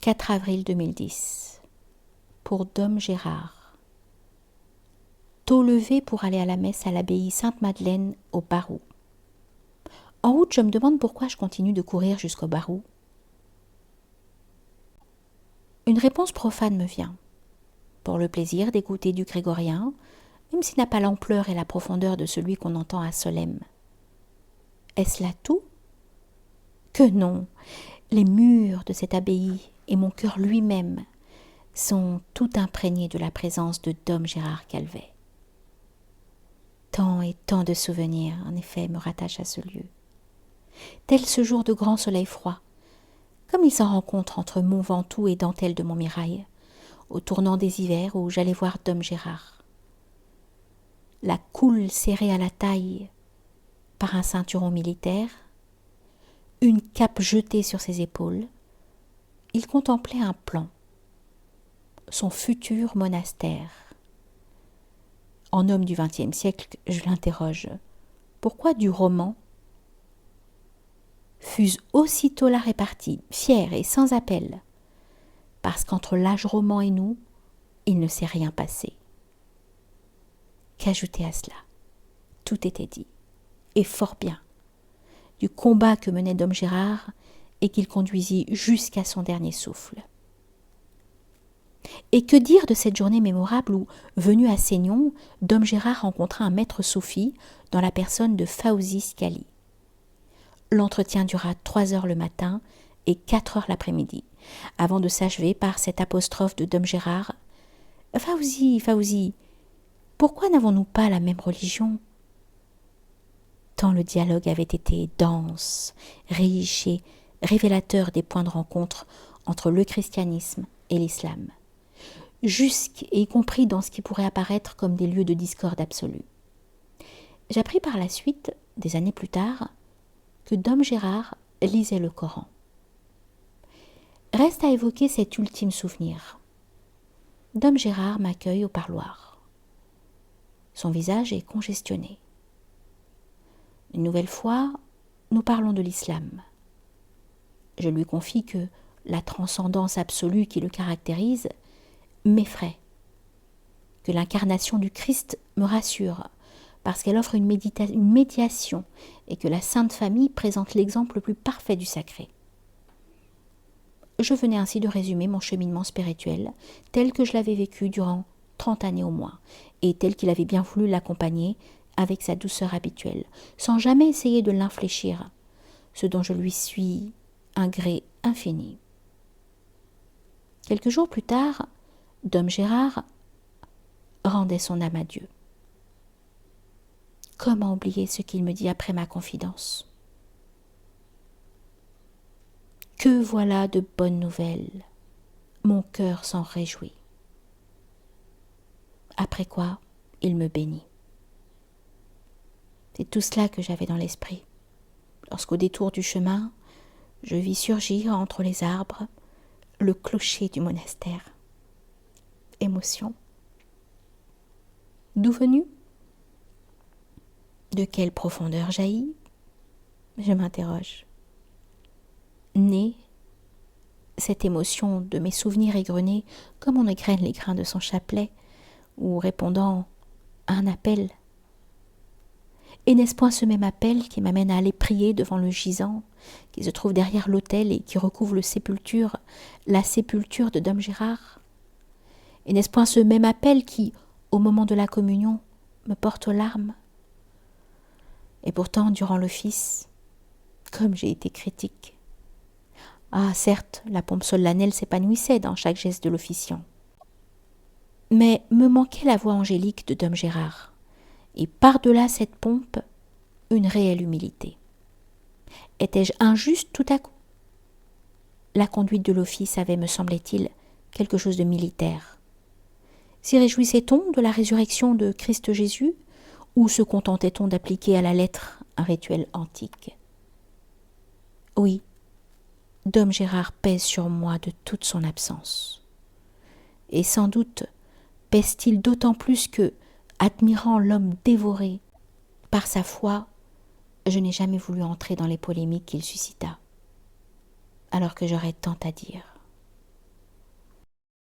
4 avril 2010. Pour Dom Gérard. Tôt levé pour aller à la messe à l'abbaye Sainte-Madeleine au Barroux. En route, je me demande pourquoi je continue de courir jusqu'au Barroux. Une réponse profane me vient. Pour le plaisir d'écouter du grégorien, même s'il n'a pas l'ampleur et la profondeur de celui qu'on entend à Solesmes. Est-ce là tout ? Que non, les murs de cette abbaye et mon cœur lui-même sont tout imprégnés de la présence de Dom Gérard Calvet. Tant et tant de souvenirs, en effet, me rattachent à ce lieu. Tel ce jour de grand soleil froid, comme il s'en rencontre entre Mont Ventoux et dentelle de Montmirail, au tournant des hivers où j'allais voir Dom Gérard. La coule serrée à la taille par un ceinturon militaire, une cape jetée sur ses épaules, il contemplait un plan, son futur monastère. En homme du XXe siècle, je l'interroge. Pourquoi du roman ? Fûs aussitôt là réparti, fier et sans appel, parce qu'entre l'âge roman et nous, il ne s'est rien passé. Qu'ajouter à cela ? Tout était dit, et fort bien, du combat que menait Dom Gérard et qu'il conduisit jusqu'à son dernier souffle. Et que dire de cette journée mémorable où, venu à Seignon, Dom Gérard rencontra un maître soufi dans la personne de Fawzi Scali. L'entretien dura 3 heures le matin et 4 heures l'après-midi, avant de s'achever par cette apostrophe de Dom Gérard. « Fawzi, pourquoi n'avons-nous pas la même religion ?» Tant le dialogue avait été dense, riche et révélateur des points de rencontre entre le christianisme et l'islam, jusqu'y y compris dans ce qui pourrait apparaître comme des lieux de discorde absolue. J'appris par la suite, des années plus tard, que Dom Gérard lisait le Coran. Reste à évoquer cet ultime souvenir. Dom Gérard m'accueille au parloir. Son visage est congestionné. Une nouvelle fois, nous parlons de l'islam. Je lui confie que la transcendance absolue qui le caractérise m'effraie, que l'incarnation du Christ me rassure, parce qu'elle offre une médiation et que la Sainte Famille présente l'exemple le plus parfait du sacré. Je venais ainsi de résumer mon cheminement spirituel tel que je l'avais vécu durant 30 années au moins, et tel qu'il avait bien voulu l'accompagner avec sa douceur habituelle, sans jamais essayer de l'infléchir, ce dont je lui suis un gré infini. Quelques jours plus tard, Dom Gérard rendait son âme à Dieu. Comment oublier ce qu'il me dit après ma confidence ? Que voilà de bonnes nouvelles, mon cœur s'en réjouit. Après quoi, il me bénit. C'est tout cela que j'avais dans l'esprit, lorsqu'au détour du chemin, je vis surgir entre les arbres le clocher du monastère. Émotion. D'où venu ? De quelle profondeur jaillit ? Je m'interroge. Née, cette émotion de mes souvenirs égrenés comme on égrène les grains de son chapelet, ou répondant à un appel. Et n'est-ce point ce même appel qui m'amène à aller prier devant le gisant qui se trouve derrière l'autel et qui recouvre la sépulture de Dom Gérard ? Et n'est-ce point ce même appel qui, au moment de la communion, me porte aux larmes ? Et pourtant, durant l'office, comme j'ai été critique. Ah, certes, la pompe solennelle s'épanouissait dans chaque geste de l'officiant. Mais me manquait la voix angélique de Dom Gérard, et par-delà cette pompe, une réelle humilité. Étais-je injuste tout à coup ? La conduite de l'office avait, me semblait-il, quelque chose de militaire. S'y réjouissait-on de la résurrection de Christ Jésus, ou se contentait-on d'appliquer à la lettre un rituel antique ? Oui, Dom Gérard pèse sur moi de toute son absence. Et sans doute pèse-t-il d'autant plus que, admirant l'homme dévoré par sa foi, je n'ai jamais voulu entrer dans les polémiques qu'il suscita, alors que j'aurais tant à dire.